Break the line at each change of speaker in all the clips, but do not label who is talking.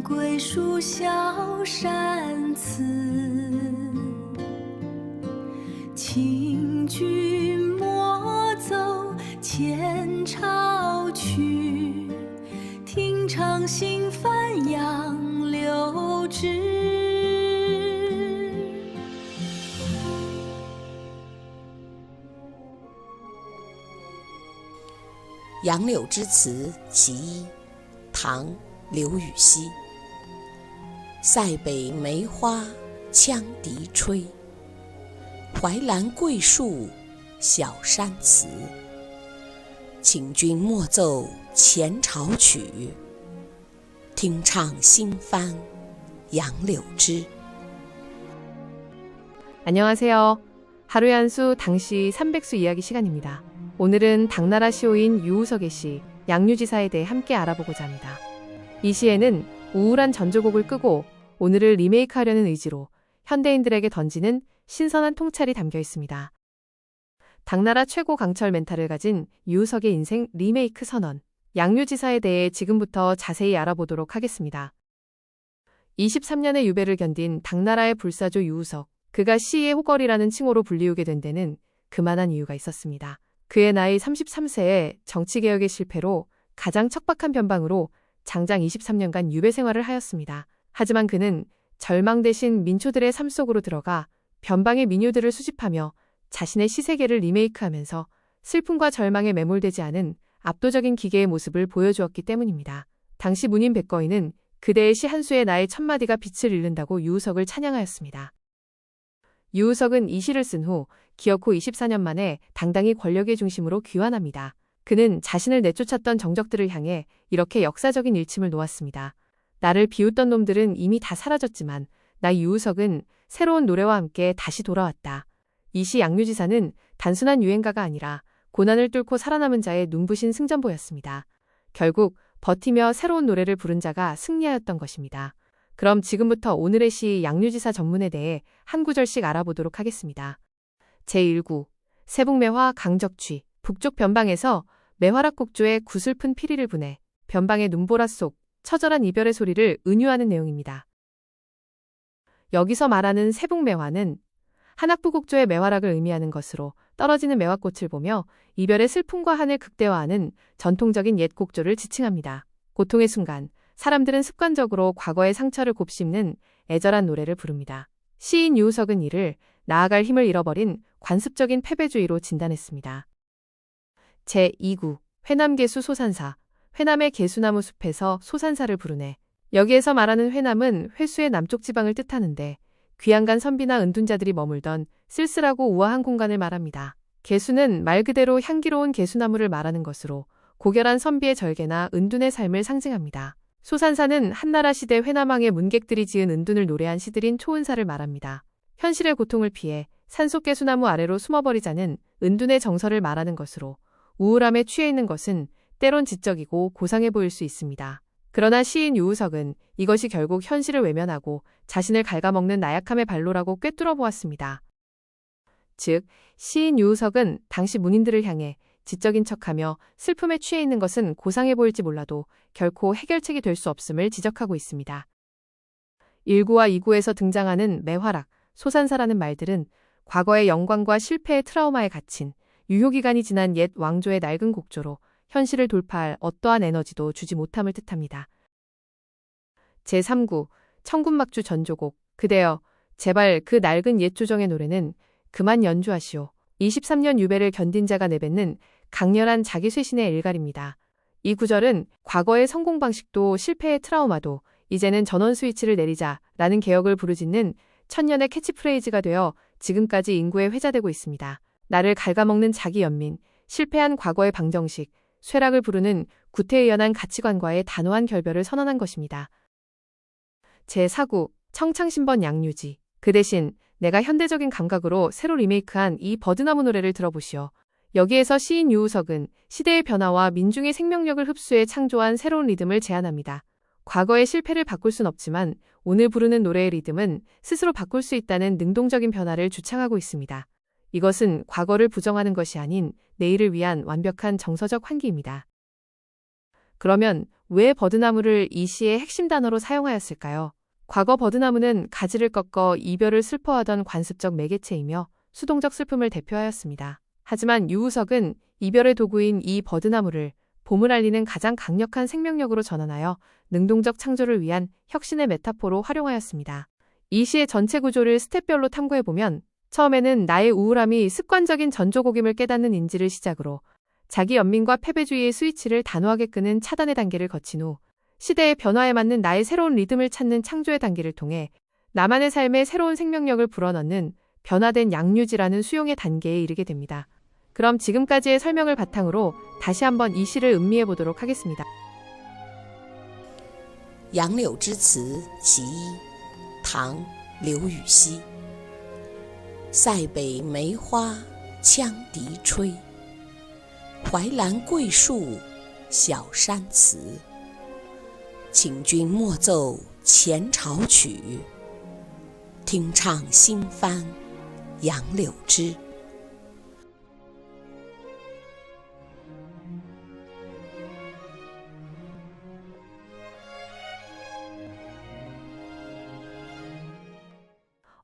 桂树小山寺，请君莫走前朝去，听唱新繁杨柳枝。
杨柳之词其一，唐·刘禹锡。塞北梅花羌笛吹，淮南桂树小山辞。请君莫奏前朝曲，听唱新繁杨柳枝。
안녕하세요. 하루의 한 수 당시 300수 이야기 시간입니다. 오늘은 당나라 시호인 유우석의 시 양류지사에 대해 함께 알아보고자 합니다. 이 시에는 우울한 전조곡을 끄고 오늘을 리메이크하려는 의지로 현대인들에게 던지는 신선한 통찰이 담겨 있습니다. 당나라 최고 강철 멘탈을 가진 유우석의 인생 리메이크 선언, 양류지사에 대해 지금부터 자세히 알아보도록 하겠습니다. 23년의 유배를 견딘 당나라의 불사조 유우석, 그가 시의 호걸이라는 칭호로 불리우게 된 데는 그만한 이유가 있었습니다. 그의 나이 33세에 정치개혁의 실패로 가장 척박한 변방으로 장장 23년간 유배 생활을 하였습니다. 하지만 그는 절망 대신 민초들의 삶 속으로 들어가 변방의 민요들을 수집하며 자신의 시세계를 리메이크하면서 슬픔과 절망에 매몰되지 않은 압도적인 기계의 모습을 보여주었기 때문입니다. 당시 문인 백거인은 그대의 시 한 수에 나의 천마디가 빛을 잃는다고 유우석을 찬양하였습니다. 유우석은 이 시를 쓴 후 기억 후 24년 만에 당당히 권력의 중심으로 귀환합니다. 그는 자신을 내쫓았던 정적들을 향해 이렇게 역사적인 일침을 놓았습니다. 나를 비웃던 놈들은 이미 다 사라졌지만 나 유우석은 새로운 노래와 함께 다시 돌아왔다. 이 시 양류지사는 단순한 유행가가 아니라 고난을 뚫고 살아남은 자의 눈부신 승전보였습니다. 결국 버티며 새로운 노래를 부른 자가 승리하였던 것입니다. 그럼 지금부터 오늘의 시 양류지사 전문에 대해 한 구절씩 알아보도록 하겠습니다. 제1구 세북매화 강적취. 북쪽 변방에서 매화락 곡조에 구슬픈 피리를 보내 변방의 눈보라 속 처절한 이별의 소리를 은유하는 내용입니다. 여기서 말하는 세북매화는 한학부 곡조의 매화락을 의미하는 것으로 떨어지는 매화꽃을 보며 이별의 슬픔과 한을 극대화하는 전통적인 옛 곡조를 지칭합니다. 고통의 순간 사람들은 습관적으로 과거의 상처를 곱씹는 애절한 노래를 부릅니다. 시인 유우석은 이를 나아갈 힘을 잃어버린 관습적인 패배주의로 진단했습니다. 제2구 회남개수 소산사. 회남의 개수나무 숲에서 소산사를 부르네. 여기에서 말하는 회남은 회수의 남쪽 지방을 뜻하는데 귀양간 선비나 은둔자들이 머물던 쓸쓸하고 우아한 공간을 말합니다. 개수는 말 그대로 향기로운 개수나무를 말하는 것으로 고결한 선비의 절개나 은둔의 삶을 상징합니다. 소산사는 한나라 시대 회남왕의 문객들이 지은 은둔을 노래한 시들인 초은사를 말합니다. 현실의 고통을 피해 산속 개수나무 아래로 숨어버리자는 은둔의 정서를 말하는 것으로 우울함에 취해 있는 것은 때론 지적이고 고상해 보일 수 있습니다. 그러나 시인 유우석은 이것이 결국 현실을 외면하고 자신을 갉아먹는 나약함의 발로라고 꿰뚫어 보았습니다. 즉, 시인 유우석은 당시 문인들을 향해 지적인 척하며 슬픔에 취해 있는 것은 고상해 보일지 몰라도 결코 해결책이 될 수 없음을 지적하고 있습니다. 1구와 2구에서 등장하는 매화락, 소산사라는 말들은 과거의 영광과 실패의 트라우마에 갇힌 유효기간이 지난 옛 왕조의 낡은 곡조로 현실을 돌파할 어떠한 에너지도 주지 못함을 뜻합니다. 제3구 청군막주 전조곡. 그대여 제발 그 낡은 옛 조정의 노래는 그만 연주하시오. 23년 유배를 견딘 자가 내뱉는 강렬한 자기 쇄신의 일갈입니다. 이 구절은 과거의 성공 방식도 실패의 트라우마도 이제는 전원 스위치를 내리자라는 개혁을 부르짖는 천년의 캐치프레이즈가 되어 지금까지 인구에 회자되고 있습니다. 나를 갉아먹는 자기 연민, 실패한 과거의 방정식, 쇠락을 부르는 구태의연한 가치관과의 단호한 결별을 선언한 것입니다. 제4구 청창신번 양류지. 그 대신 내가 현대적인 감각으로 새로 리메이크한 이 버드나무 노래를 들어보시오. 여기에서 시인 유우석은 시대의 변화와 민중의 생명력을 흡수해 창조한 새로운 리듬을 제안합니다. 과거의 실패를 바꿀 순 없지만 오늘 부르는 노래의 리듬은 스스로 바꿀 수 있다는 능동적인 변화를 주창하고 있습니다. 이것은 과거를 부정하는 것이 아닌 내일을 위한 완벽한 정서적 환기입니다. 그러면 왜 버드나무를 이 시의 핵심 단어로 사용하였을까요? 과거 버드나무는 가지를 꺾어 이별을 슬퍼하던 관습적 매개체이며 수동적 슬픔을 대표하였습니다. 하지만 유우석은 이별의 도구인 이 버드나무를 봄을 알리는 가장 강력한 생명력으로 전환하여 능동적 창조를 위한 혁신의 메타포로 활용하였습니다. 이 시의 전체 구조를 스텝별로 탐구해보면 처음에는 나의 우울함이 습관적인 전조곡임을 깨닫는 인지를 시작으로 자기 연민과 패배주의의 스위치를 단호하게 끄는 차단의 단계를 거친 후 시대의 변화에 맞는 나의 새로운 리듬을 찾는 창조의 단계를 통해 나만의 삶에 새로운 생명력을 불어넣는 변화된 양류지라는 수용의 단계에 이르게 됩니다. 그럼 지금까지의 설명을 바탕으로 다시 한번 이 시를 음미해 보도록 하겠습니다.
杨柳之词其一，唐·刘禹锡。塞北梅花羌笛吹，淮南桂树小山辞。请君莫奏前朝曲，听唱新翻杨柳枝。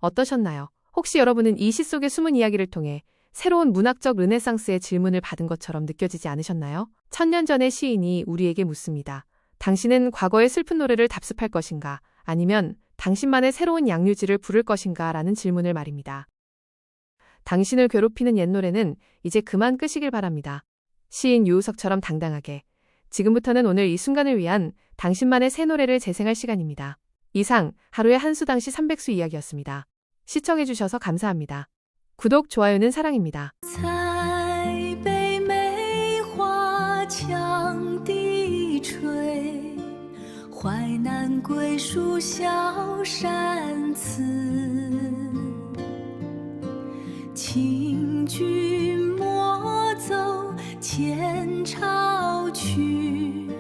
어떠셨나요? 혹시 여러분은 이 시 속의 숨은 이야기를 통해 새로운 문학적 르네상스의 질문을 받은 것처럼 느껴지지 않으셨나요? 1000년 전의 시인이 우리에게 묻습니다. 당신은 과거의 슬픈 노래를 답습할 것인가? 아니면 당신만의 새로운 양류지를 부를 것인가? 라는 질문을 말입니다. 당신을 괴롭히는 옛 노래는 이제 그만 끄시길 바랍니다. 시인 유우석처럼 당당하게 지금부터는 오늘 이 순간을 위한 당신만의 새 노래를 재생할 시간입니다. 이상 하루의 한수당시 300수 이야기였습니다. 시청해주셔서 감사합니다. 구독, 좋아요는 사랑입니다.
塞北梅花羌笛吹，淮南桂树小山辞。请君莫奏前朝曲，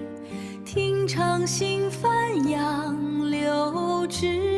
听唱新繁杨柳枝。